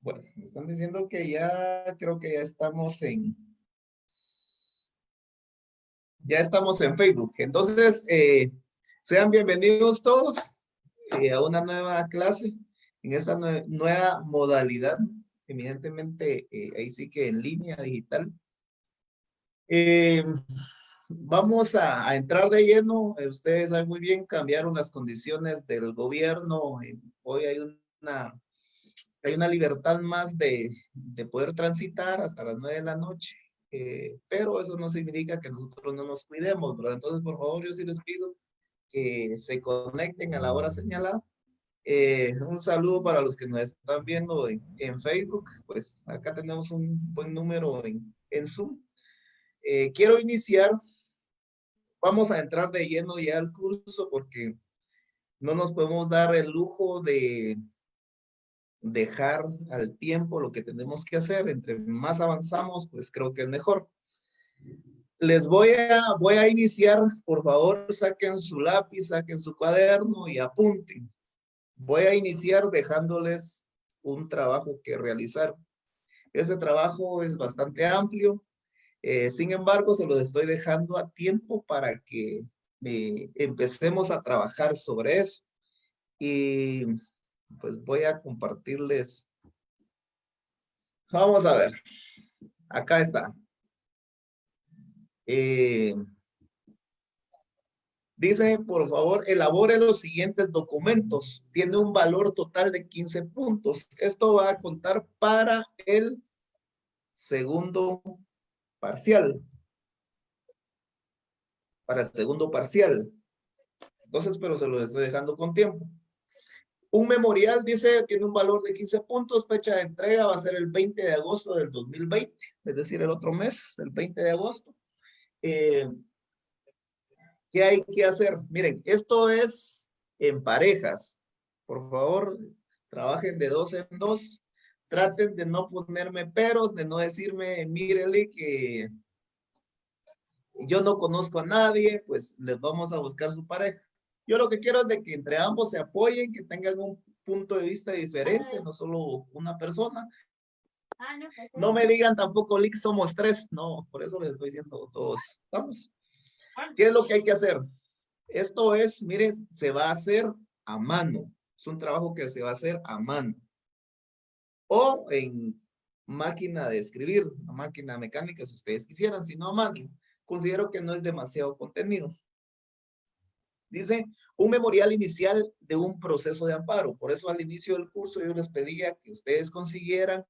Bueno, me están diciendo que ya, creo que ya estamos en Facebook. Entonces, sean bienvenidos todos a una nueva clase, en esta nueva modalidad, evidentemente, ahí sí que en línea, digital. Eh, Vamos a entrar de lleno. Ustedes saben muy bien, cambiaron las condiciones del gobierno. Hoy hay una libertad más de poder transitar hasta las 9 de la noche, pero eso no significa que nosotros no nos cuidemos, ¿verdad? Entonces, por favor, yo sí les pido que se conecten a la hora señalada. Un saludo para los que nos están viendo en Facebook, pues acá tenemos un buen número en Zoom. Quiero iniciar, vamos a entrar de lleno ya al curso porque no nos podemos dar el lujo de dejar al tiempo lo que tenemos que hacer. Entre más avanzamos, pues creo que es mejor. Voy a iniciar, por favor, saquen su lápiz, saquen su cuaderno y apunten. Voy a iniciar dejándoles un trabajo que realizar. Ese trabajo es bastante amplio, sin embargo, se lo estoy dejando a tiempo para que empecemos a trabajar sobre eso. Y pues voy a compartirles. Vamos a ver, acá está. Eh, Dice, por favor, elabore los siguientes documentos. Tiene un valor total de 15 puntos. Esto va a contar para el segundo parcial. Para el segundo parcial. Entonces, pero se lo estoy dejando con tiempo. Un memorial, dice, tiene un valor de 15 puntos. Fecha de entrega va a ser el 20 de agosto del 2020, es decir, el otro mes, el 20 de agosto. ¿Qué hay que hacer? Miren, esto es en parejas. Por favor, trabajen de dos en dos. Traten de no ponerme peros, de no decirme, mírele que yo no conozco a nadie, pues les vamos a buscar su pareja. Yo lo que quiero es de que entre ambos se apoyen, que tengan un punto de vista diferente, no solo una persona. No me digan tampoco, Lick, somos tres. No, por eso les estoy diciendo todos. ¿Estamos? ¿Qué es lo que hay que hacer? Esto es, miren, se va a hacer a mano. Es un trabajo que se va a hacer a mano. O en máquina de escribir, una máquina mecánica, si ustedes quisieran, si no a mano. Considero que no es demasiado contenido. Dice, un memorial inicial de un proceso de amparo. Por eso al inicio del curso yo les pedía que ustedes consiguieran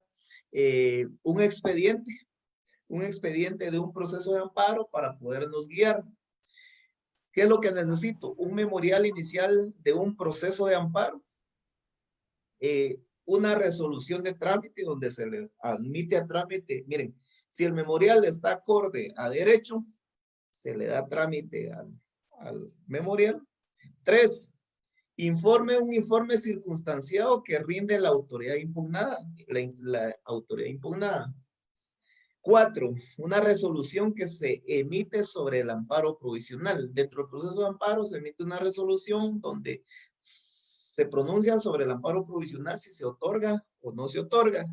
un expediente de un proceso de amparo para podernos guiar. ¿Qué es lo que necesito? Un memorial inicial de un proceso de amparo, una resolución de trámite donde se le admite a trámite. Miren, si el memorial está acorde a derecho, se le da trámite al memorial. 3, un informe circunstanciado que rinde la autoridad impugnada, la autoridad impugnada. 4, una resolución que se emite sobre el amparo provisional. Dentro del proceso de amparo se emite una resolución donde se pronuncian sobre el amparo provisional si se otorga o no se otorga.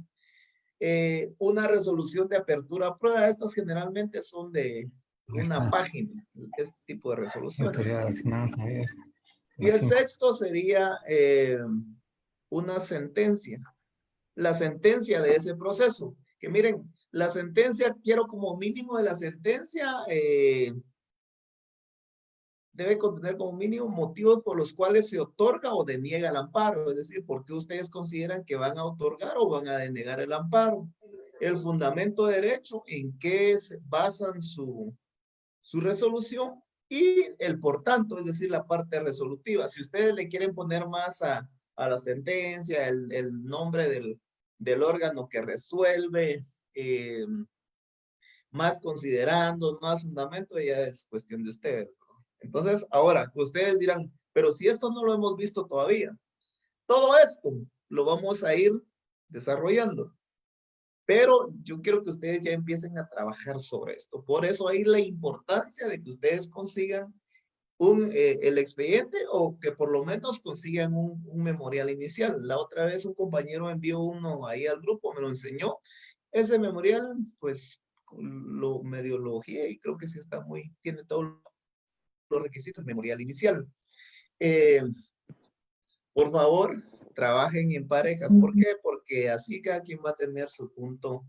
Una resolución de apertura a prueba. Estas generalmente son de una página, este tipo de resoluciones. Y el sexto sería una sentencia. La sentencia de ese proceso. Que miren, la sentencia, quiero como mínimo de la sentencia, debe contener como mínimo motivos por los cuales se otorga o deniega el amparo. Es decir, por qué ustedes consideran que van a otorgar o van a denegar el amparo. El fundamento de derecho, en qué se basan su resolución y el por tanto, es decir, la parte resolutiva. Si ustedes le quieren poner más a la sentencia, el nombre del órgano que resuelve, más considerando, más fundamento, ya es cuestión de ustedes. Entonces, ahora, ustedes dirán, pero si esto no lo hemos visto todavía, todo esto lo vamos a ir desarrollando. Pero yo quiero que ustedes ya empiecen a trabajar sobre esto. Por eso ahí la importancia de que ustedes consigan el expediente o que por lo menos consigan un memorial inicial. La otra vez un compañero envió uno ahí al grupo, me lo enseñó. Ese memorial, pues, lo medio lo ojeé y creo que sí está tiene todos los requisitos, memorial inicial. Eh, por favor, trabajen en parejas. ¿Por qué? Porque así cada quien va a tener su punto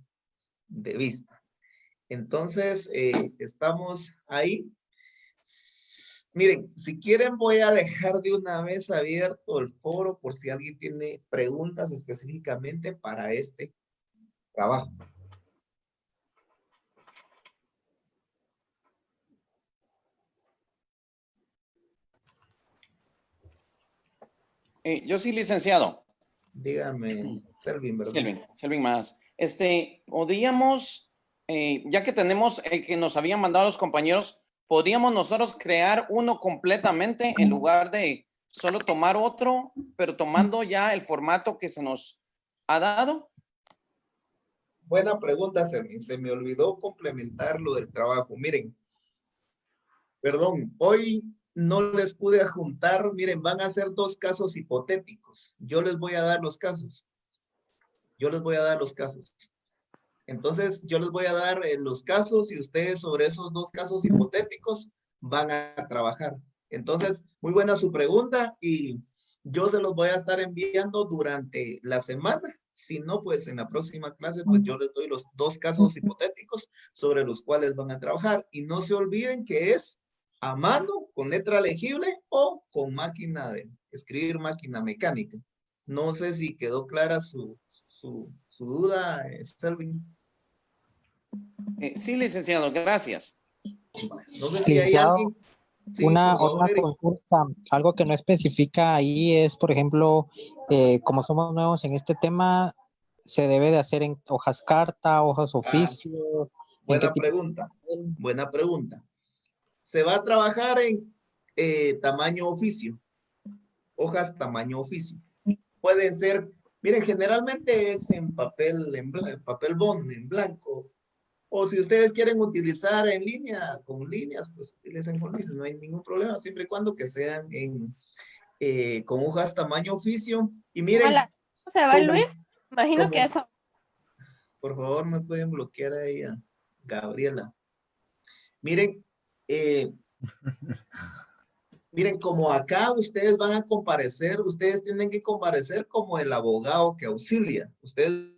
de vista. Entonces, estamos ahí. Miren, si quieren voy a dejar de una vez abierto el foro por si alguien tiene preguntas específicamente para este trabajo. Yo sí, licenciado. Dígame, Selvin, ¿verdad? Selvin más. Podríamos, ya que tenemos el que nos habían mandado los compañeros, ¿podríamos nosotros crear uno completamente en lugar de solo tomar otro, pero tomando ya el formato que se nos ha dado? Buena pregunta, Selvin. Se me olvidó complementar lo del trabajo. Miren, perdón, hoy no les pude adjuntar. Miren, van a ser 2 casos hipotéticos. Yo les voy a dar los casos. Entonces, yo les voy a dar los casos y ustedes sobre esos 2 casos hipotéticos van a trabajar. Entonces, muy buena su pregunta y yo se los voy a estar enviando durante la semana. Si no, pues en la próxima clase, pues yo les doy los 2 casos hipotéticos sobre los cuales van a trabajar. Y no se olviden que es a mano, con letra legible o con máquina de escribir, máquina mecánica. No sé si quedó clara su duda, Selvin. Sí, licenciado, gracias. No sé si hay alguien. Sí, una por favor, Eric. consulta, algo que no especifica ahí es, por ejemplo, como somos nuevos en este tema, se debe de hacer en hojas carta, hojas oficio. Buena pregunta, buena pregunta. Se va a trabajar en tamaño oficio, hojas tamaño oficio. Pueden ser, miren, generalmente es en papel, papel bond, en blanco. O si ustedes quieren utilizar en línea, con líneas, pues utilicen con líneas, no hay ningún problema, siempre y cuando que sean con hojas tamaño oficio. Y miren. Hola, ¿se va Luis? Imagino que eso. Por favor, me pueden bloquear ahí a Gabriela. Miren, miren, como acá ustedes van a comparecer, ustedes tienen que comparecer como el abogado que auxilia. Ustedes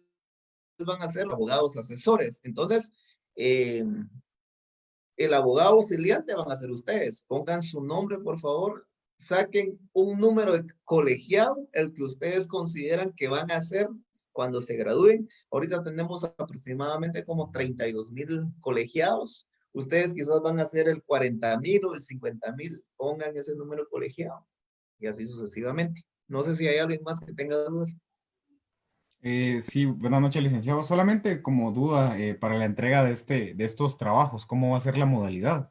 van a ser los abogados asesores. Entonces, el abogado auxiliante van a ser ustedes. Pongan su nombre, por favor. Saquen un número de colegiado, el que ustedes consideran que van a ser cuando se gradúen. Ahorita tenemos aproximadamente como 32,000 colegiados. Ustedes quizás van a ser el 40,000 o el 50,000. Pongan ese número colegiado y así sucesivamente. No sé si hay alguien más que tenga dudas. Sí, buenas noches, licenciado. Solamente como duda para la entrega de estos trabajos, ¿cómo va a ser la modalidad?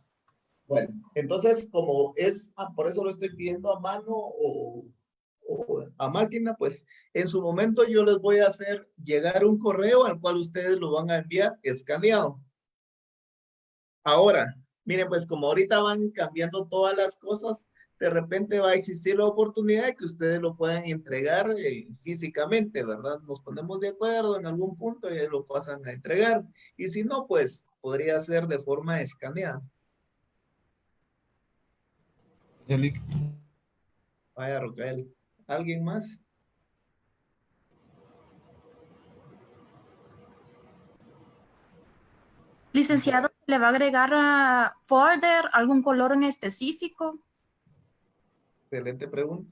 Bueno, entonces como es, por eso lo estoy pidiendo a mano o a máquina, pues en su momento yo les voy a hacer llegar un correo al cual ustedes lo van a enviar escaneado. Ahora, miren, pues como ahorita van cambiando todas las cosas, de repente va a existir la oportunidad de que ustedes lo puedan entregar físicamente, ¿verdad? Nos ponemos de acuerdo en algún punto y lo pasan a entregar. Y si no, pues podría ser de forma escaneada. Vaya, Rocael. ¿Alguien más? Licenciado, ¿le va a agregar a folder algún color en específico? Excelente pregunta.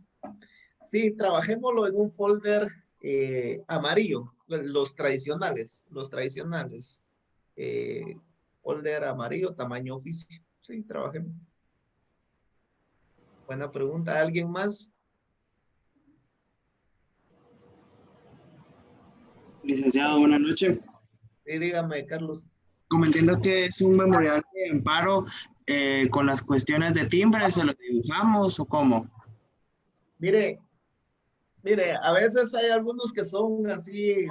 Sí, trabajémoslo en un folder amarillo, los tradicionales. Folder amarillo, tamaño oficio. Sí, trabajemos. Buena pregunta. ¿Alguien más? Licenciado, buenas noches. Sí, dígame, Carlos. Como entiendo que es un memorial de amparo, con las cuestiones de timbre, ¿se lo dibujamos o cómo? Mire, a veces hay algunos que son así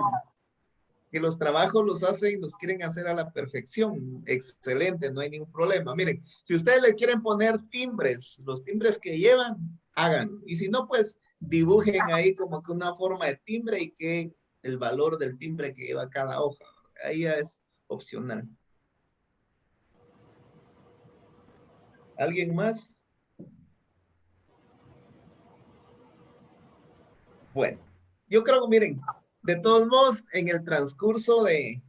que los trabajos los hacen, los quieren hacer a la perfección. Excelente, no hay ningún problema. Miren, si ustedes le quieren poner timbres, los timbres que llevan, hagan. Y si no, pues dibujen ahí como que una forma de timbre y que el valor del timbre que lleva cada hoja. Ahí ya es opcional. ¿Alguien más? Bueno, yo creo que miren, de todos modos, en el transcurso de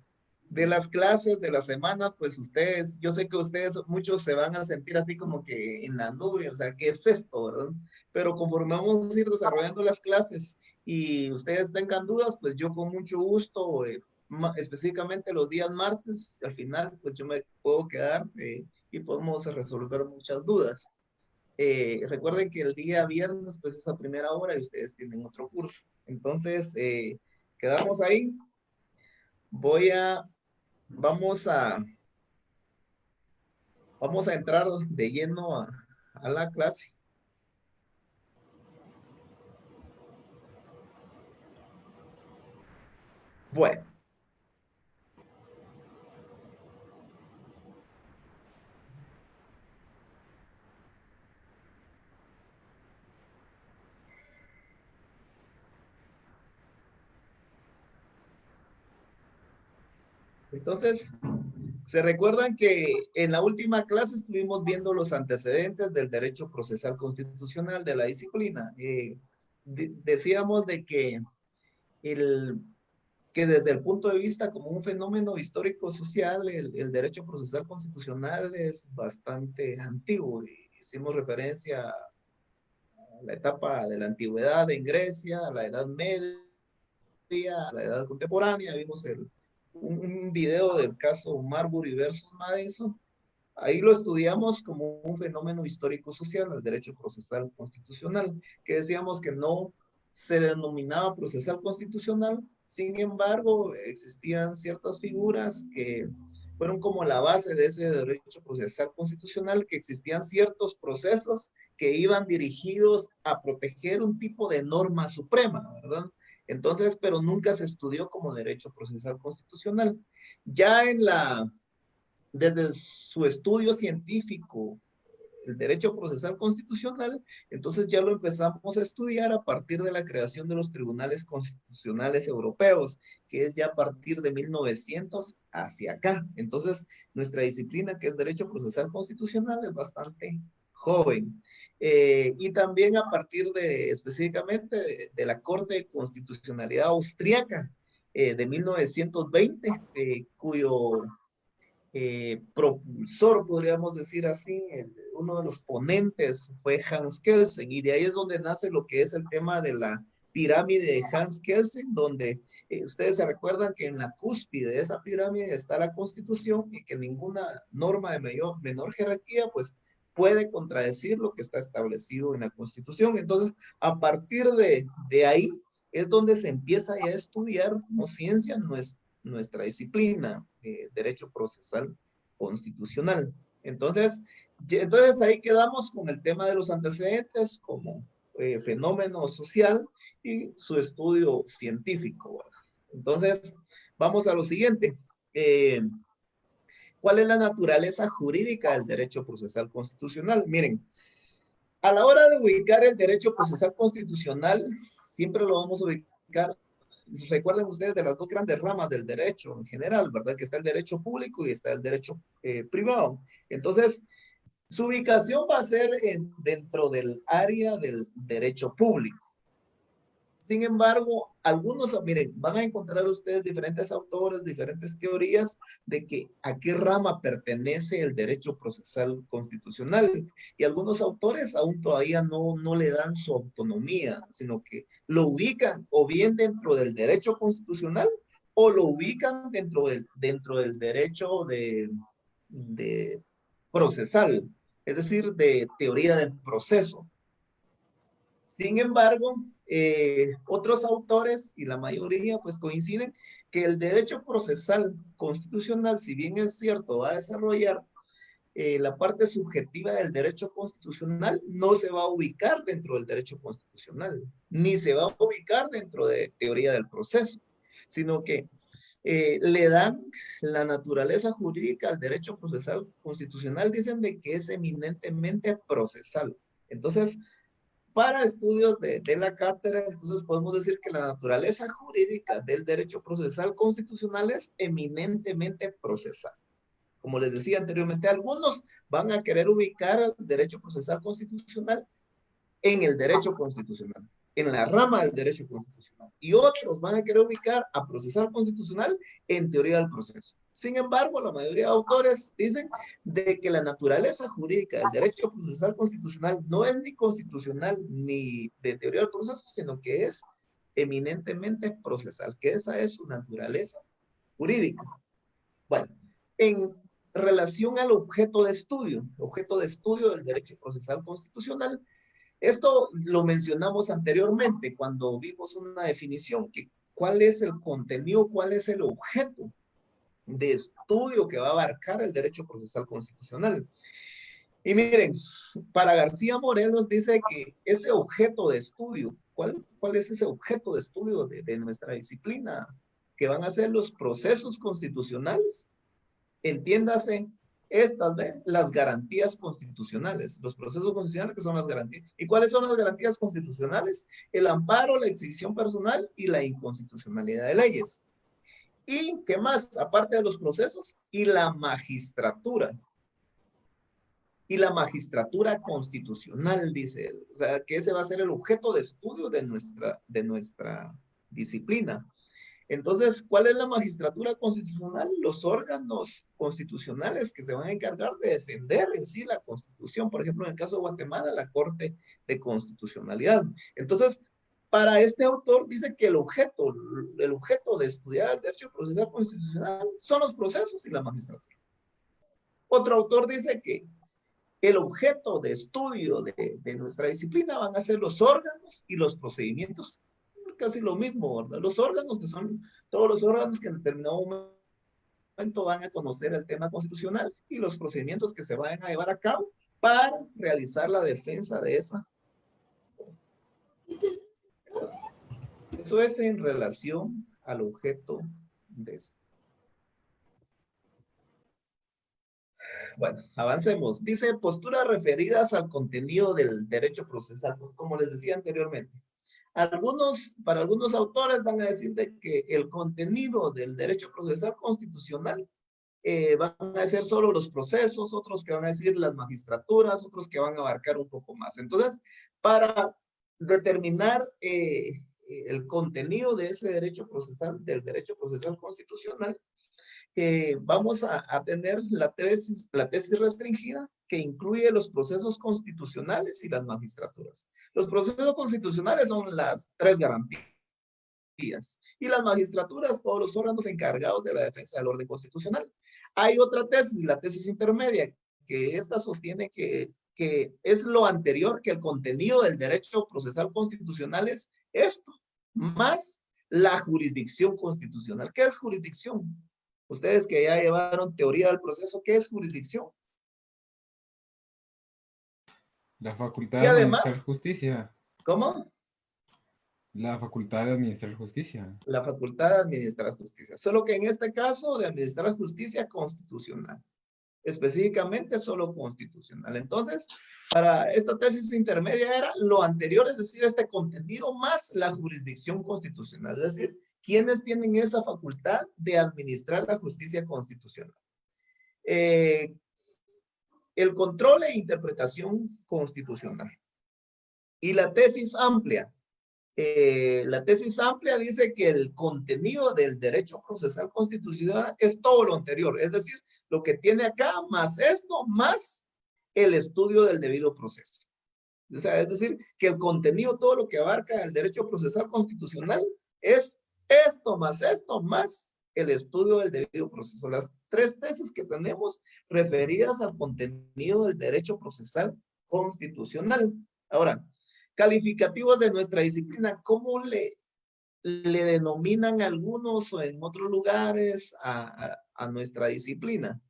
las clases, de la semana, pues ustedes, yo sé que ustedes, muchos se van a sentir así como que en la nube, o sea, ¿qué es esto, verdad? Pero conforme vamos a ir desarrollando las clases y ustedes tengan dudas, pues yo con mucho gusto, específicamente los días martes, al final, pues yo me puedo quedar y podemos resolver muchas dudas. Recuerden que el día viernes, pues es a primera hora y ustedes tienen otro curso. Entonces, quedamos ahí. Vamos a entrar de lleno a la clase. Bueno. Entonces, se recuerdan que en la última clase estuvimos viendo los antecedentes del derecho procesal constitucional de la disciplina. Decíamos de que desde el punto de vista como un fenómeno histórico-social, el derecho procesal constitucional es bastante antiguo. Hicimos referencia a la etapa de la antigüedad en Grecia, a la Edad Media, a la Edad Contemporánea. Vimos un video del caso Marbury versus Madison. Ahí lo estudiamos como un fenómeno histórico-social, el derecho procesal constitucional, que decíamos que no se denominaba procesal constitucional, sin embargo, existían ciertas figuras que fueron como la base de ese derecho procesal constitucional, que existían ciertos procesos que iban dirigidos a proteger un tipo de norma suprema, ¿verdad? Entonces, pero nunca se estudió como derecho procesal constitucional. Ya desde su estudio científico, el derecho procesal constitucional, entonces ya lo empezamos a estudiar a partir de la creación de los tribunales constitucionales europeos, que es ya a partir de 1900 hacia acá. Entonces, nuestra disciplina, que es derecho procesal constitucional, es bastante joven. Y también a partir específicamente de la Corte de Constitucionalidad Austriaca de 1920, cuyo propulsor, podríamos decir así, uno de los ponentes fue Hans Kelsen, y de ahí es donde nace lo que es el tema de la pirámide de Hans Kelsen, donde ustedes se recuerdan que en la cúspide de esa pirámide está la Constitución y que ninguna norma de menor jerarquía pues puede contradecir lo que está establecido en la Constitución. Entonces, a partir de ahí es donde se empieza ya a estudiar como ciencia nuestra disciplina, derecho procesal constitucional. Entonces ahí quedamos con el tema de los antecedentes como fenómeno social y su estudio científico, ¿verdad? Entonces, vamos a lo siguiente. ¿Cuál es la naturaleza jurídica del derecho procesal constitucional? Miren, a la hora de ubicar el derecho procesal constitucional, siempre lo vamos a ubicar. Recuerden ustedes de las dos grandes ramas del derecho en general, ¿verdad? Que está el derecho público y está el derecho privado. Entonces, su ubicación va a ser dentro del área del derecho público. Sin embargo, miren, van a encontrar ustedes diferentes autores, diferentes teorías de que a qué rama pertenece el derecho procesal constitucional. Y algunos autores aún todavía no le dan su autonomía, sino que lo ubican o bien dentro del derecho constitucional o lo ubican dentro del derecho de procesal, es decir, de teoría del proceso. Sin embargo, otros autores y la mayoría pues coinciden que el derecho procesal constitucional, si bien es cierto, va a desarrollar la parte subjetiva del derecho constitucional, no se va a ubicar dentro del derecho constitucional, ni se va a ubicar dentro de teoría del proceso, sino que le dan la naturaleza jurídica al derecho procesal constitucional, dicen de que es eminentemente procesal. Entonces, para estudios de la cátedra, entonces podemos decir que la naturaleza jurídica del derecho procesal constitucional es eminentemente procesal. Como les decía anteriormente, algunos van a querer ubicar el derecho procesal constitucional en el derecho constitucional, en la rama del derecho constitucional. Y otros van a querer ubicar a procesal constitucional en teoría del proceso. Sin embargo, la mayoría de autores dicen de que la naturaleza jurídica del derecho procesal constitucional no es ni constitucional ni de teoría del proceso, sino que es eminentemente procesal, que esa es su naturaleza jurídica. Bueno, en relación al objeto de estudio del derecho procesal constitucional, esto lo mencionamos anteriormente cuando vimos una definición, que cuál es el contenido, cuál es el objeto de estudio que va a abarcar el derecho procesal constitucional. Y miren, para García Morelos dice que ese objeto de estudio, ¿cuál es ese objeto de estudio de nuestra disciplina? Que van a ser los procesos constitucionales. Entiéndase, estas, ¿ven? Las garantías constitucionales, los procesos constitucionales que son las garantías. ¿Y cuáles son las garantías constitucionales? El amparo, la exhibición personal y la inconstitucionalidad de leyes. ¿Y qué más? Aparte de los procesos, y la magistratura. Y la magistratura constitucional, dice él. O sea, que ese va a ser el objeto de estudio de nuestra disciplina. Entonces, ¿cuál es la magistratura constitucional? Los órganos constitucionales que se van a encargar de defender en sí la Constitución. Por ejemplo, en el caso de Guatemala, la Corte de Constitucionalidad. Entonces, para este autor dice que el objeto de estudiar el derecho procesal constitucional son los procesos y la magistratura. Otro autor dice que el objeto de estudio de nuestra disciplina van a ser los órganos y los procedimientos. Casi lo mismo, ¿verdad? Los órganos, que son todos los órganos que en determinado momento van a conocer el tema constitucional, y los procedimientos que se van a llevar a cabo para realizar la defensa de esa. Eso es en relación al objeto de esto. Bueno, avancemos. Dice posturas referidas al contenido del derecho procesal, como les decía anteriormente. Para algunos autores van a decir de que el contenido del derecho procesal constitucional van a ser solo los procesos, otros que van a decir las magistraturas, otros que van a abarcar un poco más. Entonces, para determinar el contenido de ese derecho procesal, del derecho procesal constitucional, vamos a tener la tesis restringida, que incluye los procesos constitucionales y las magistraturas. Los procesos constitucionales son las 3 garantías, y las magistraturas, todos los órganos encargados de la defensa del orden constitucional. Hay otra tesis, la tesis intermedia, que esta sostiene que es lo anterior, que el contenido del derecho procesal constitucional es esto, más la jurisdicción constitucional. ¿Qué es jurisdicción? Ustedes que ya llevaron teoría del proceso, ¿qué es jurisdicción? La facultad Y de además, administrar justicia. ¿cómo? La facultad de administrar justicia. La facultad de administrar justicia. Solo que en este caso de administrar justicia constitucional. Específicamente solo constitucional. Entonces, para esta tesis intermedia era lo anterior, es decir, este contenido más la jurisdicción constitucional. Es decir, ¿quiénes tienen esa facultad de administrar la justicia constitucional? El control e interpretación constitucional. Y la tesis amplia. La tesis amplia dice que el contenido del derecho procesal constitucional es todo lo anterior, es decir, lo que tiene acá, más esto, más el estudio del debido proceso. O sea, es decir, que el contenido, todo lo que abarca el derecho procesal constitucional es esto, más el estudio del debido proceso. Las 3 tesis que tenemos referidas al contenido del derecho procesal constitucional. Ahora, calificativos de nuestra disciplina, ¿cómo le denominan algunos o en otros lugares a nuestra disciplina?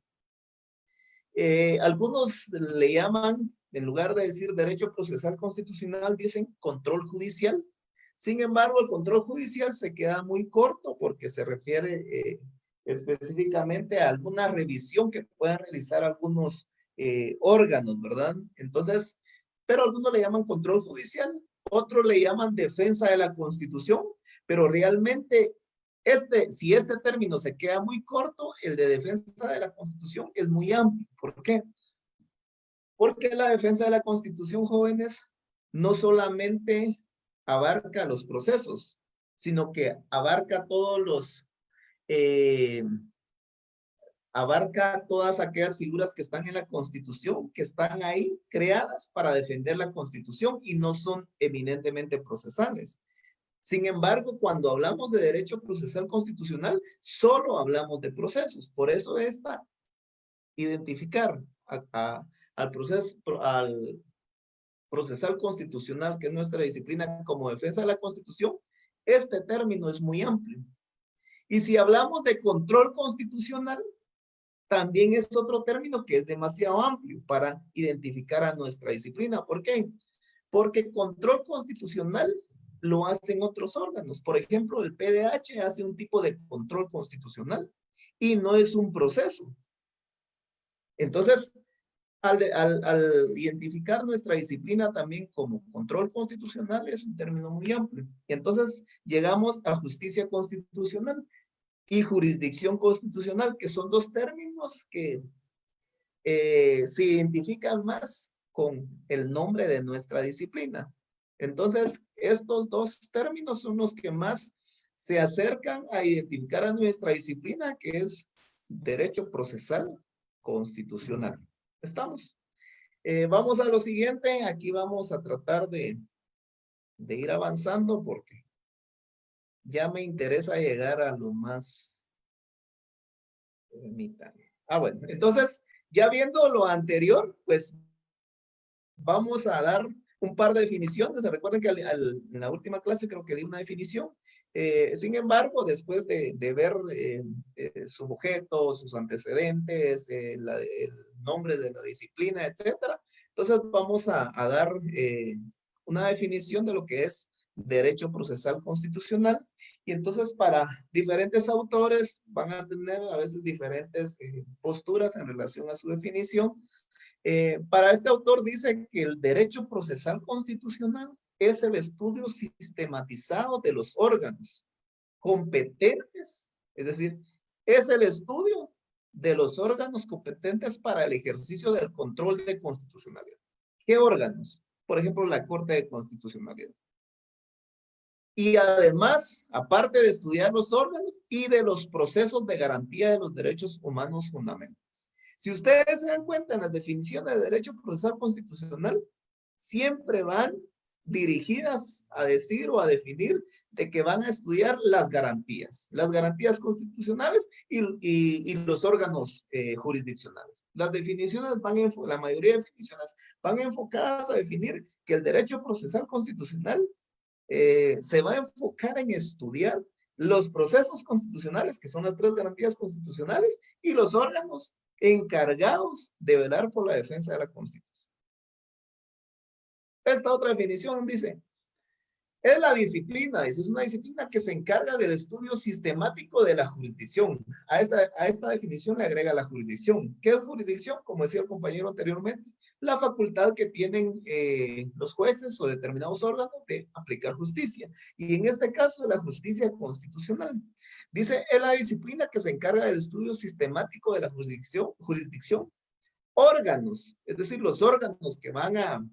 Algunos le llaman, en lugar de decir derecho procesal constitucional, dicen control judicial. Sin embargo, el control judicial se queda muy corto porque se refiere específicamente a alguna revisión que puedan realizar algunos órganos, ¿verdad? Entonces, pero algunos le llaman control judicial, otros le llaman defensa de la Constitución, pero realmente si este término se queda muy corto, el de defensa de la Constitución es muy amplio. ¿Por qué? Porque la defensa de la Constitución, jóvenes, no solamente abarca los procesos, sino que abarca abarca todas aquellas figuras que están en la Constitución, que están ahí creadas para defender la Constitución y no son eminentemente procesales. Sin embargo, cuando hablamos de derecho procesal constitucional, solo hablamos de procesos. Por eso identificar al procesal constitucional, que es nuestra disciplina como defensa de la Constitución, este término es muy amplio. Y si hablamos de control constitucional, también es otro término que es demasiado amplio para identificar a nuestra disciplina. ¿Por qué? Porque control constitucional lo hacen otros órganos. Por ejemplo, el PDH hace un tipo de control constitucional y no es un proceso. Entonces, al identificar nuestra disciplina también como control constitucional es un término muy amplio. Y entonces llegamos a justicia constitucional y jurisdicción constitucional, que son dos términos que se identifican más con el nombre de nuestra disciplina. Entonces, estos dos términos son los que más se acercan a identificar a nuestra disciplina, que es derecho procesal constitucional. ¿Estamos? Vamos a lo siguiente. Aquí vamos a tratar de ir avanzando porque ya me interesa llegar a lo más... Permítanme. Bueno, entonces, ya viendo lo anterior, pues vamos a dar un par de definiciones. Recuerden que en la última clase creo que di una definición. Sin embargo, después de ver su objeto, sus antecedentes, el nombre de la disciplina, etcétera, entonces vamos a dar una definición de lo que es derecho procesal constitucional. Y entonces para diferentes autores van a tener a veces diferentes posturas en relación a su definición. Para este autor dice que el derecho procesal constitucional es el estudio sistematizado de los órganos competentes, es decir, es el estudio de los órganos competentes para el ejercicio del control de constitucionalidad. ¿Qué órganos? Por ejemplo, la Corte de Constitucionalidad. Y además, aparte de estudiar los órganos y de los procesos de garantía de los derechos humanos fundamentales. Si ustedes se dan cuenta en las definiciones de derecho procesal constitucional, siempre van dirigidas a decir o a definir de que van a estudiar las garantías constitucionales y los órganos jurisdiccionales. Las definiciones la mayoría de definiciones van enfocadas a definir que el derecho procesal constitucional se va a enfocar en estudiar los procesos constitucionales, que son las 3 garantías constitucionales, y los órganos encargados de velar por la defensa de la Constitución. Esta otra definición dice, es la disciplina, es una disciplina que se encarga del estudio sistemático de la jurisdicción. A esta definición le agrega la jurisdicción. ¿Qué es jurisdicción? Como decía el compañero anteriormente, la facultad que tienen los jueces o determinados órganos de aplicar justicia. Y en este caso, la justicia constitucional. Dice, es la disciplina que se encarga del estudio sistemático de la jurisdicción, órganos, es decir, los órganos que van a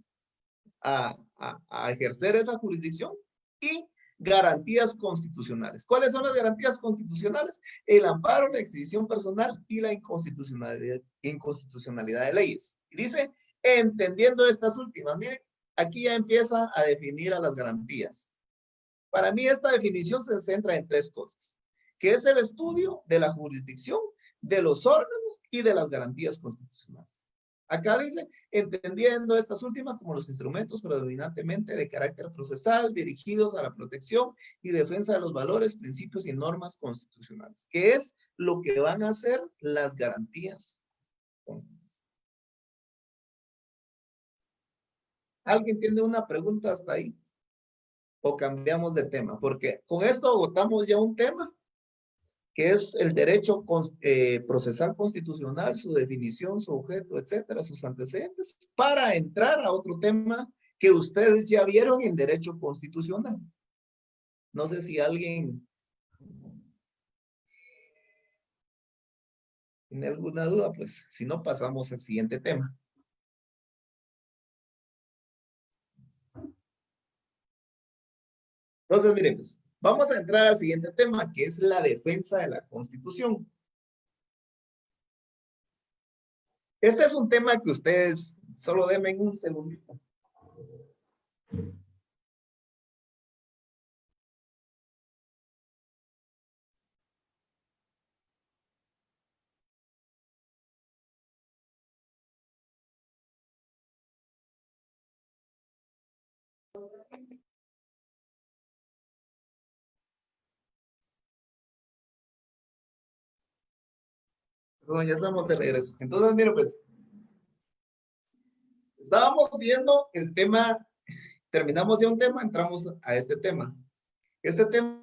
ejercer esa jurisdicción y garantías constitucionales. ¿Cuáles son las garantías constitucionales? El amparo, la exhibición personal y la inconstitucionalidad de leyes. Y dice, entendiendo estas últimas, miren, aquí ya empieza a definir a las garantías. Para mí esta definición se centra en 3 cosas, que es el estudio de la jurisdicción, de los órganos y de las garantías constitucionales. Acá dice, entendiendo estas últimas como los instrumentos predominantemente de carácter procesal dirigidos a la protección y defensa de los valores, principios y normas constitucionales, que es lo que van a hacer las garantías constitucionales. ¿Alguien tiene una pregunta hasta ahí? o cambiamos de tema? Porque con esto agotamos ya un tema, que es el derecho procesal constitucional, su definición, su objeto, etcétera, sus antecedentes, para entrar a otro tema que ustedes ya vieron en derecho constitucional. No sé si alguien tiene alguna duda, pues si no, pasamos al siguiente tema. Entonces, miren, pues, vamos a entrar al siguiente tema, que es la defensa de la Constitución. Este es un tema que ustedes, solo denme un segundito. Bueno, ya estamos de regreso. Entonces, miren, pues, estábamos viendo el tema, terminamos ya un tema, entramos a este tema. Este tema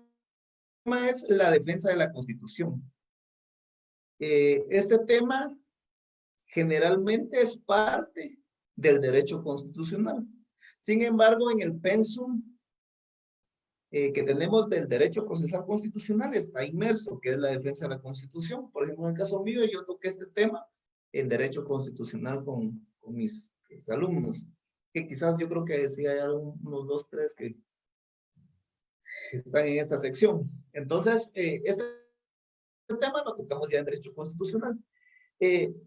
es la defensa de la Constitución. Este tema generalmente es parte del derecho constitucional. Sin embargo, en el pensum que tenemos del derecho procesal constitucional está inmerso, que es la defensa de la Constitución. Por ejemplo, en el caso mío, yo toqué este tema en derecho constitucional con mis alumnos, que quizás yo creo que sí hay unos 2, 3 que están en esta sección. Entonces, este tema lo tocamos ya en derecho constitucional.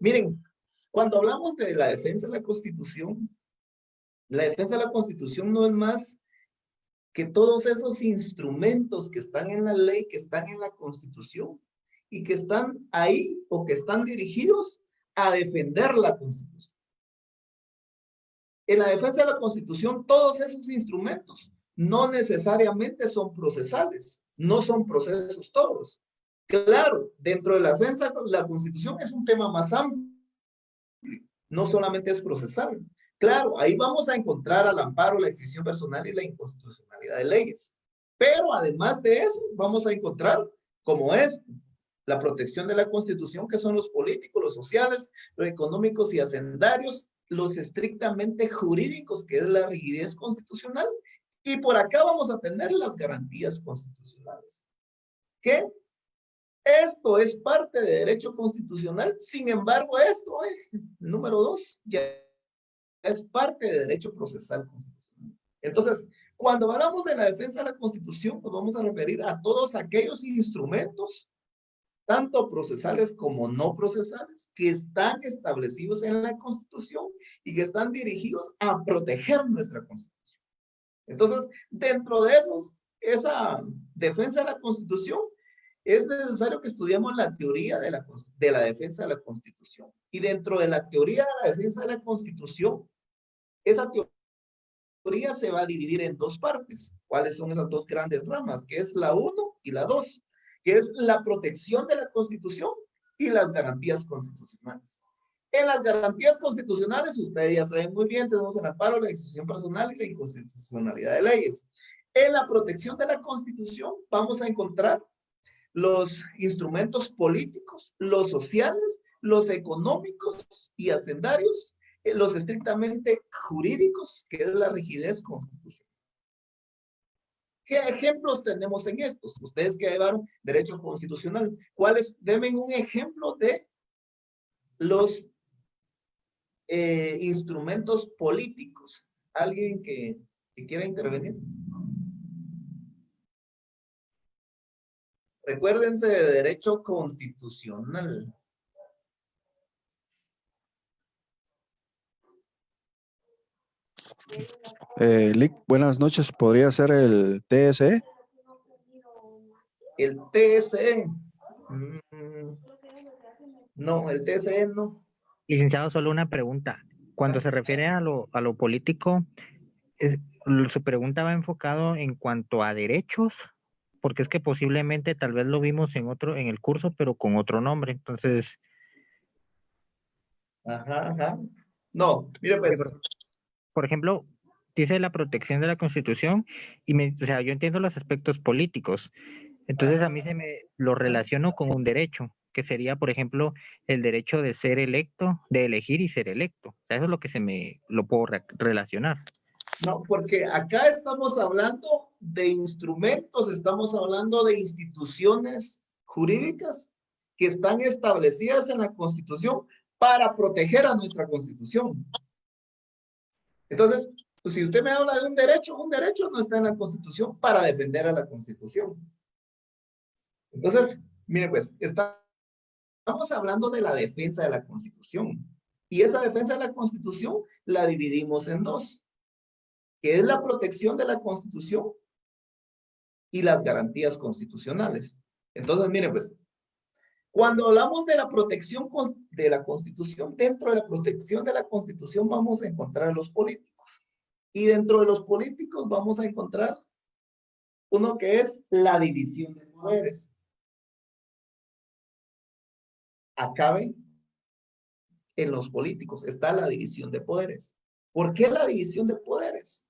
Miren, cuando hablamos de la defensa de la Constitución no es más que todos esos instrumentos que están en la ley, que están en la Constitución, y que están ahí o que están dirigidos a defender la Constitución. En la defensa de la Constitución, todos esos instrumentos no necesariamente son procesales, no son procesos todos. Claro, dentro de la defensa de la Constitución es un tema más amplio, no solamente es procesal. Claro, ahí vamos a encontrar al amparo, la decisión personal y la inconstitucionalidad de leyes. Pero además de eso, vamos a encontrar, como es la protección de la Constitución, que son los políticos, los sociales, los económicos y hacendarios, los estrictamente jurídicos, que es la rigidez constitucional, y por acá vamos a tener las garantías constitucionales. ¿Qué? Esto es parte de derecho constitucional, sin embargo, esto, número 2, ya es parte de derecho procesal constitucional. Entonces, cuando hablamos de la defensa de la Constitución, nos vamos a referir a todos aquellos instrumentos, tanto procesales como no procesales, que están establecidos en la Constitución y que están dirigidos a proteger nuestra Constitución. Entonces, dentro de esa defensa de la Constitución, es necesario que estudiemos la teoría de la defensa de la Constitución. Y dentro de la teoría de la defensa de la Constitución, esa teoría se va a dividir en 2 partes. ¿Cuáles son esas 2 grandes ramas? Que es la 1 y la 2, que es la protección de la Constitución y las garantías constitucionales. En las garantías constitucionales, ustedes ya saben muy bien, tenemos el amparo, la decisión personal y la inconstitucionalidad de leyes. En la protección de la Constitución vamos a encontrar los instrumentos políticos, los sociales, los económicos y hacendarios, los estrictamente jurídicos, que es la rigidez constitucional. ¿Qué ejemplos tenemos en estos? Ustedes que llevaron derecho constitucional, ¿cuáles? Denme un ejemplo de los instrumentos políticos. ¿Alguien que quiera intervenir? Recuérdense de derecho constitucional. Lic, buenas noches. ¿Podría ser el TSE? El TSE. No, el TSE no. Licenciado, solo una pregunta. Cuando se refiere a lo político, su pregunta va enfocado en cuanto a derechos, porque es que posiblemente tal vez lo vimos en el curso, pero con otro nombre. Entonces, Ajá. No, mire pues. por ejemplo, dice la protección de la Constitución y o sea, yo entiendo los aspectos políticos. Entonces a mí lo relaciono con un derecho, que sería, por ejemplo, el derecho de ser electo, de elegir y ser electo. O sea, eso es lo que lo puedo relacionar. No, porque acá estamos hablando de instrumentos, estamos hablando de instituciones jurídicas que están establecidas en la Constitución para proteger a nuestra Constitución. Entonces, pues, si usted me habla de un derecho no está en la Constitución para defender a la Constitución. Entonces, mire, pues, estamos hablando de la defensa de la Constitución. Y esa defensa de la Constitución la dividimos en dos, que es la protección de la Constitución y las garantías constitucionales. Entonces, mire, pues, cuando hablamos de la protección de la Constitución, dentro de la protección de la Constitución vamos a encontrar a los políticos. Y dentro de los políticos vamos a encontrar uno que es la división de poderes. Acabe en los políticos, está la división de poderes. ¿Por qué la división de poderes?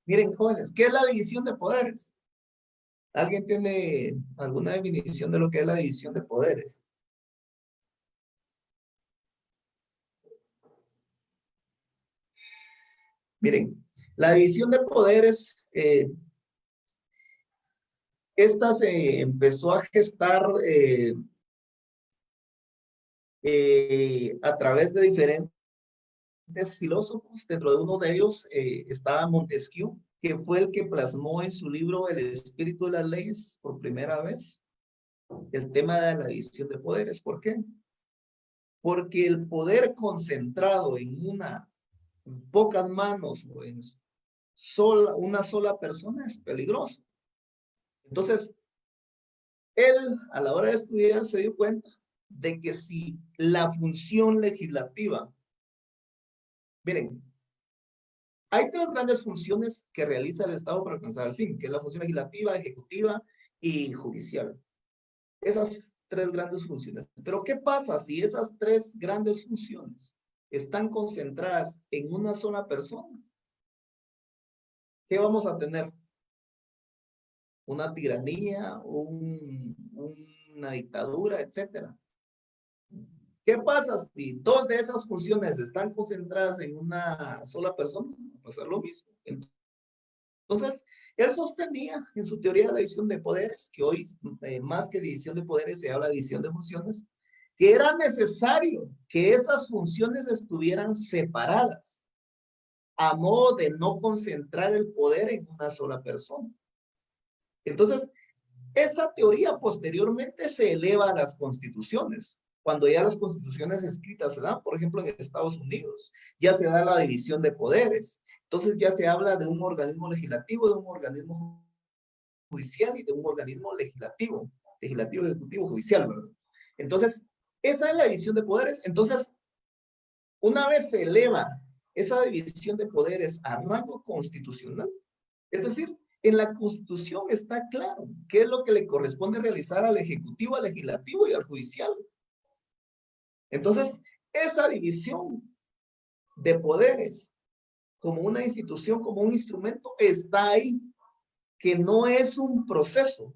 Miren, jóvenes, ¿qué es la división de poderes? ¿Alguien tiene alguna definición de lo que es la división de poderes? Miren, la división de poderes, esta se empezó a gestar a través de diferentes filósofos. Dentro de uno de ellos estaba Montesquieu, que fue el que plasmó en su libro El espíritu de las leyes por primera vez el tema de la división de poderes. ¿Por qué? Porque el poder concentrado en pocas manos o en una sola persona es peligroso. Entonces, él a la hora de estudiar se dio cuenta de que si la función legislativa, miren, hay tres grandes funciones que realiza el Estado para alcanzar el fin, que es la función legislativa, ejecutiva y judicial. Esas tres grandes funciones. Pero ¿qué pasa si esas tres grandes funciones están concentradas en una sola persona? ¿Qué vamos a tener? Una tiranía, una dictadura, etcétera. ¿Qué pasa si dos de esas funciones están concentradas en una sola persona? Va a pasar lo mismo. Entonces, él sostenía en su teoría de la división de poderes, que hoy más que división de poderes se habla de división de funciones, que era necesario que esas funciones estuvieran separadas a modo de no concentrar el poder en una sola persona. Entonces, esa teoría posteriormente se eleva a las constituciones. Cuando ya las constituciones escritas se dan, por ejemplo, en Estados Unidos, ya se da la división de poderes. Entonces ya se habla de un organismo legislativo, de un organismo judicial y de un organismo legislativo, ejecutivo, judicial, ¿verdad? Entonces, esa es la división de poderes. Entonces, una vez se eleva esa división de poderes a rango constitucional, es decir, en la Constitución está claro qué es lo que le corresponde realizar al Ejecutivo, al Legislativo y al Judicial. Entonces, esa división de poderes como una institución, como un instrumento, está ahí, que no es un proceso,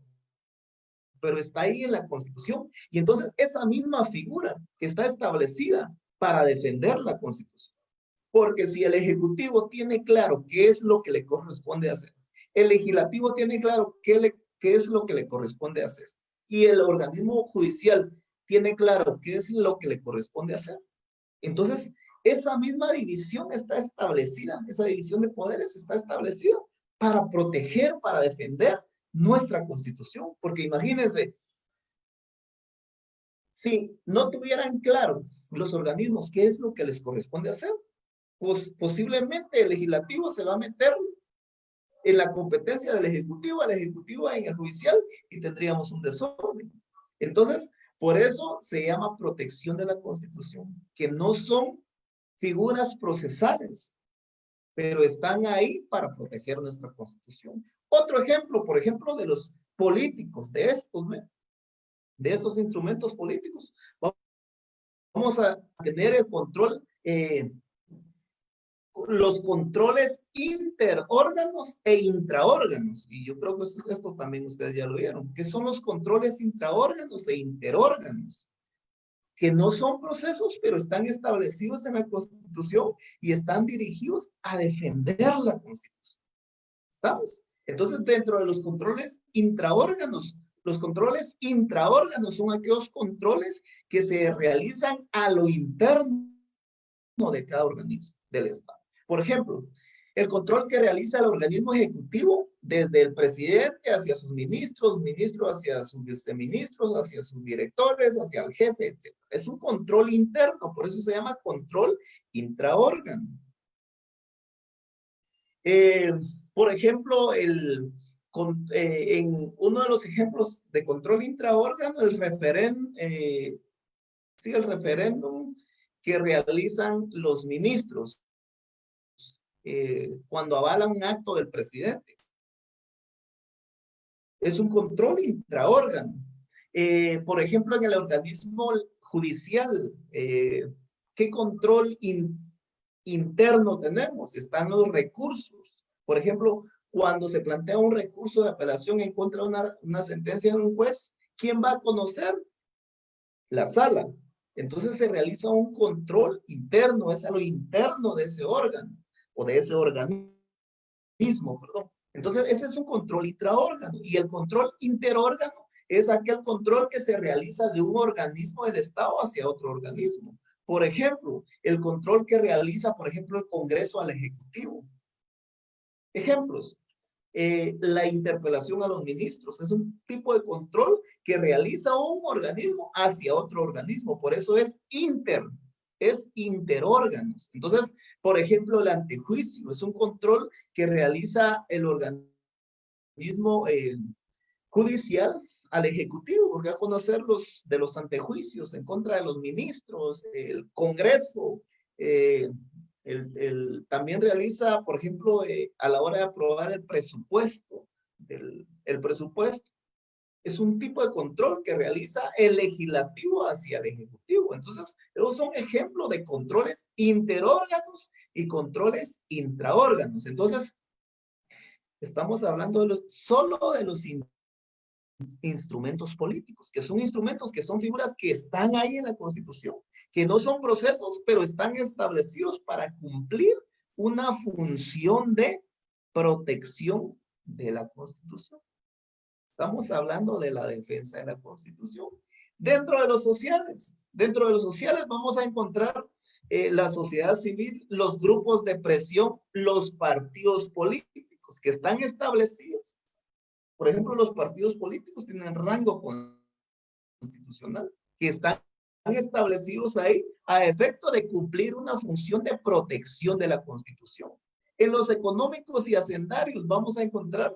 pero está ahí en la Constitución. Y entonces, esa misma figura que está establecida para defender la Constitución. Porque si el Ejecutivo tiene claro qué es lo que le corresponde hacer, el Legislativo tiene claro qué es lo que le corresponde hacer, y el organismo judicial tiene claro qué es lo que le corresponde hacer, entonces esa misma división está establecida, esa división de poderes está establecida para proteger, para defender nuestra Constitución. Porque imagínense, si no tuvieran claro los organismos qué es lo que les corresponde hacer, pues posiblemente el legislativo se va a meter en la competencia del ejecutivo, el ejecutivo en el judicial, y tendríamos un desorden. Entonces, por eso se llama protección de la Constitución, que no son figuras procesales, pero están ahí para proteger nuestra Constitución. Otro ejemplo, por ejemplo, de los políticos, de estos instrumentos políticos, vamos a tener el control los controles interórganos e intraórganos. Y yo creo que esto también ustedes ya lo vieron. ¿Qué son los controles intraórganos e interórganos? Que no son procesos, pero están establecidos en la Constitución y están dirigidos a defender la Constitución. ¿Estamos? Entonces, dentro de los controles intraórganos, los controles intraórganos son aquellos controles que se realizan a lo interno de cada organismo del Estado. Por ejemplo, el control que realiza el organismo ejecutivo desde el presidente hacia sus ministros, ministros hacia sus viceministros, hacia sus directores, hacia el jefe, etc. Es un control interno, por eso se llama control intraórgano. Por ejemplo, en uno de los ejemplos de control intraórgano, el referéndum que realizan los ministros cuando avalan un acto del presidente. Es un control intraórgano. Por ejemplo, en el organismo judicial, ¿qué control interno tenemos? Están los recursos. Por ejemplo, cuando se plantea un recurso de apelación en contra de una sentencia de un juez, ¿quién va a conocer? La sala. Entonces se realiza un control interno, es a lo interno de ese órgano, o de ese organismo, perdón. Entonces ese es un control intraórgano, y el control interórgano es aquel control que se realiza de un organismo del Estado hacia otro organismo. Por ejemplo, el control que realiza, por ejemplo, el Congreso al Ejecutivo. Ejemplos. La interpelación a los ministros es un tipo de control que realiza un organismo hacia otro organismo. Por eso es interórganos. Entonces, por ejemplo, el antejuicio es un control que realiza el organismo judicial al ejecutivo, porque va a conocer de los antejuicios en contra de los ministros, el Congreso, también realiza, por ejemplo, a la hora de aprobar el presupuesto. El presupuesto es un tipo de control que realiza el legislativo hacia el ejecutivo. Entonces, esos son ejemplos de controles interórganos y controles intraórganos. Entonces, estamos hablando solo de los instrumentos políticos, que son instrumentos, que son figuras que están ahí en la Constitución, que no son procesos, pero están establecidos para cumplir una función de protección de la Constitución. Estamos hablando de la defensa de la Constitución. Dentro de los sociales vamos a encontrar la sociedad civil, los grupos de presión, los partidos políticos que están establecidos. Por ejemplo, los partidos políticos tienen rango constitucional, que están establecidos ahí a efecto de cumplir una función de protección de la Constitución. En los económicos y hacendarios vamos a encontrar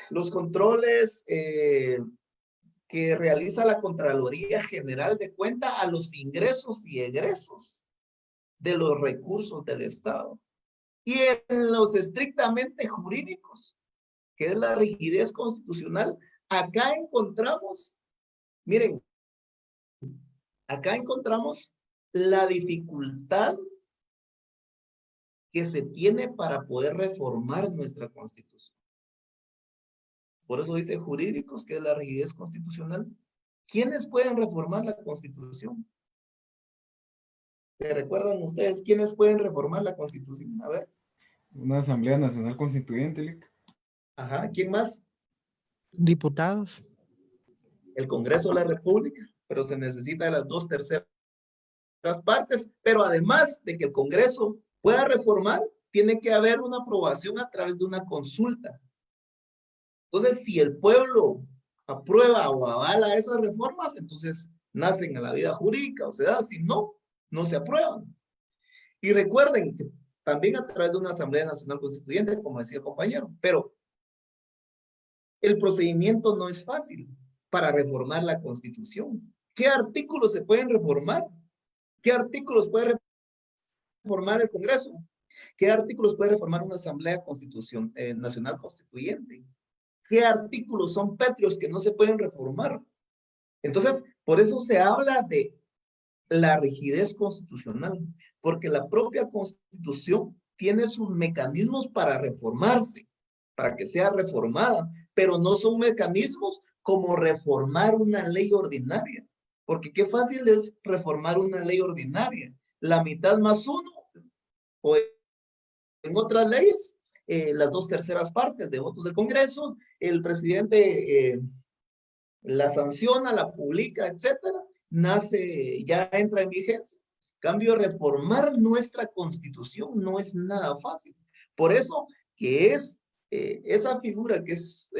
los controles que realiza la Contraloría General de Cuentas a los ingresos y egresos de los recursos del Estado. Y en los estrictamente jurídicos, que es la rigidez constitucional, acá encontramos, miren, acá encontramos la dificultad que se tiene para poder reformar nuestra Constitución. Por eso dice jurídicos, que es la rigidez constitucional. ¿Quiénes pueden reformar la Constitución? ¿Se recuerdan ustedes quiénes pueden reformar la Constitución? A ver. Una Asamblea Nacional Constituyente, Lic. Ajá, ¿quién más? Diputados. El Congreso de la República, pero se necesita de las 2/3 partes, pero además de que el Congreso pueda reformar, tiene que haber una aprobación a través de una consulta. Entonces, si el pueblo aprueba o avala esas reformas, entonces nacen a la vida jurídica, o sea, si no, no se aprueban. Y recuerden que también a través de una Asamblea Nacional Constituyente, como decía el compañero, pero el procedimiento no es fácil para reformar la Constitución. ¿Qué artículos se pueden reformar? ¿Qué artículos puede reformar el Congreso? ¿Qué artículos puede reformar una Asamblea Nacional Constituyente? ¿Qué artículos son pétreos que no se pueden reformar? Entonces, por eso se habla de la rigidez constitucional, porque la propia Constitución tiene sus mecanismos para reformarse, para que sea reformada, pero no son mecanismos como reformar una ley ordinaria, porque qué fácil es reformar una ley ordinaria. La mitad más uno, o en otras leyes, las 2/3 de votos del Congreso, el presidente la sanciona, la publica, etcétera, nace, ya entra en vigencia. Cambio, reformar nuestra Constitución no es nada fácil. Por eso que es esa figura que es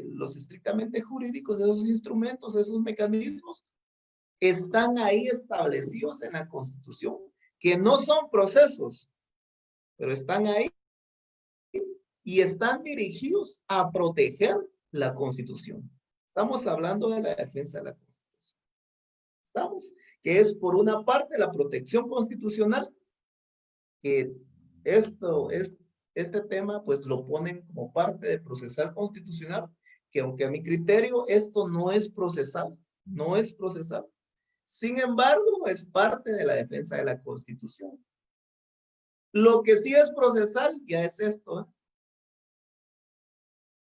los estrictamente jurídicos, esos instrumentos, esos mecanismos, están ahí establecidos en la Constitución, que no son procesos, pero están ahí y están dirigidos a proteger la Constitución. Estamos hablando de la defensa de la Constitución. Estamos, que es por una parte la protección constitucional, que este tema pues lo ponen como parte de procesal constitucional, que aunque a mi criterio esto no es procesal, no es procesal. Sin embargo, es parte de la defensa de la Constitución. Lo que sí es procesal ya es esto, ¿eh?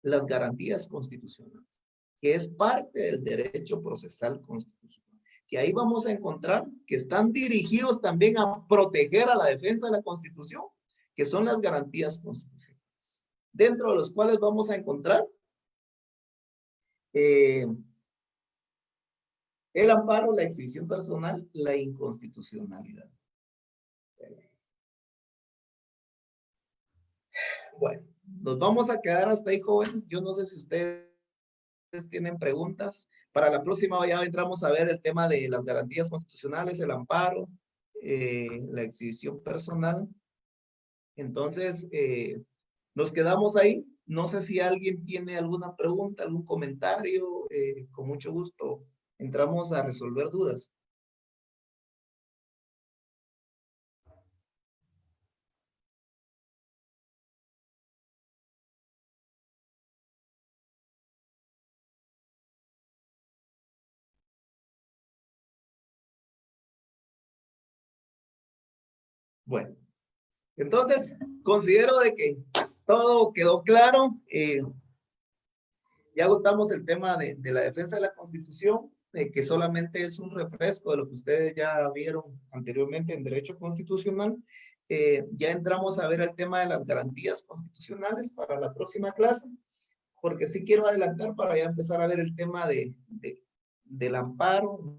Las garantías constitucionales, que es parte del derecho procesal constitucional, que ahí vamos a encontrar que están dirigidos también a proteger a la defensa de la Constitución, que son las garantías constitucionales, dentro de los cuales vamos a encontrar el amparo, la exhibición personal, la inconstitucionalidad. Bueno, nos vamos a quedar hasta ahí, joven. Yo no sé si ustedes tienen preguntas. Para la próxima ya entramos a ver el tema de las garantías constitucionales, el amparo, la exhibición personal. Entonces, nos quedamos ahí. No sé si alguien tiene alguna pregunta, algún comentario. Con mucho gusto entramos a resolver dudas. Bueno, entonces considero de que todo quedó claro. Ya agotamos el tema de la defensa de la Constitución, que solamente es un refresco de lo que ustedes ya vieron anteriormente en Derecho Constitucional. Ya entramos a ver el tema de las garantías constitucionales para la próxima clase, porque sí quiero adelantar para ya empezar a ver el tema del amparo,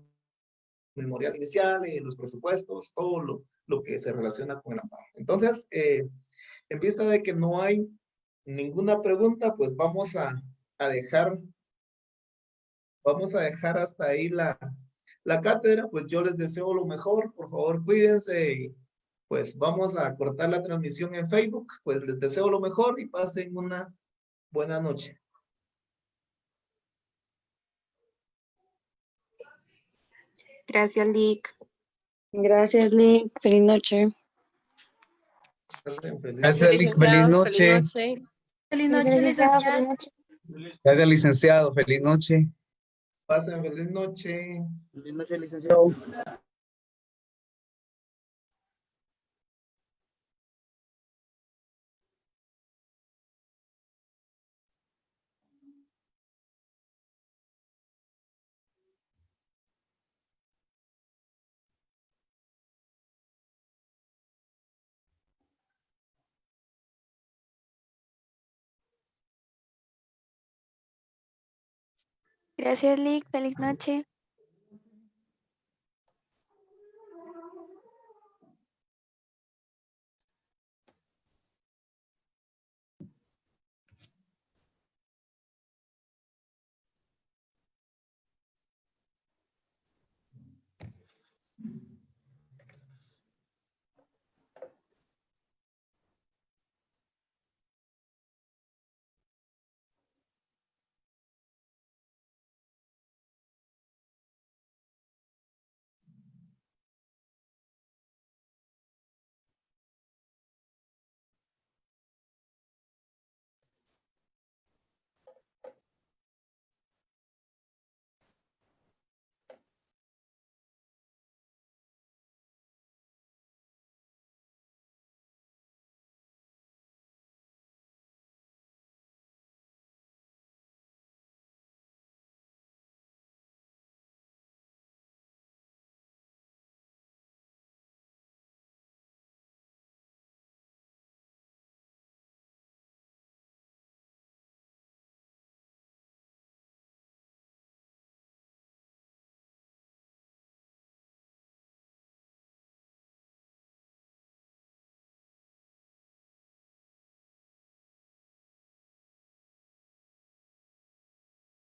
memorial inicial, los presupuestos, todo lo que se relaciona con el amparo. Entonces, en vista de que no hay ninguna pregunta, pues vamos a dejar hasta ahí la cátedra. Pues yo les deseo lo mejor, por favor cuídense y pues vamos a cortar la transmisión en Facebook. Pues les deseo lo mejor y pasen una buena noche. Gracias, Lick. Gracias, Lick. Feliz noche. Pasen feliz Gracias, noche. Lick. Feliz noche. Feliz noche, licenciado. Gracias, licenciado. Feliz noche. Pasen feliz noche. Feliz noche, licenciado. Gracias, Lick. Feliz noche.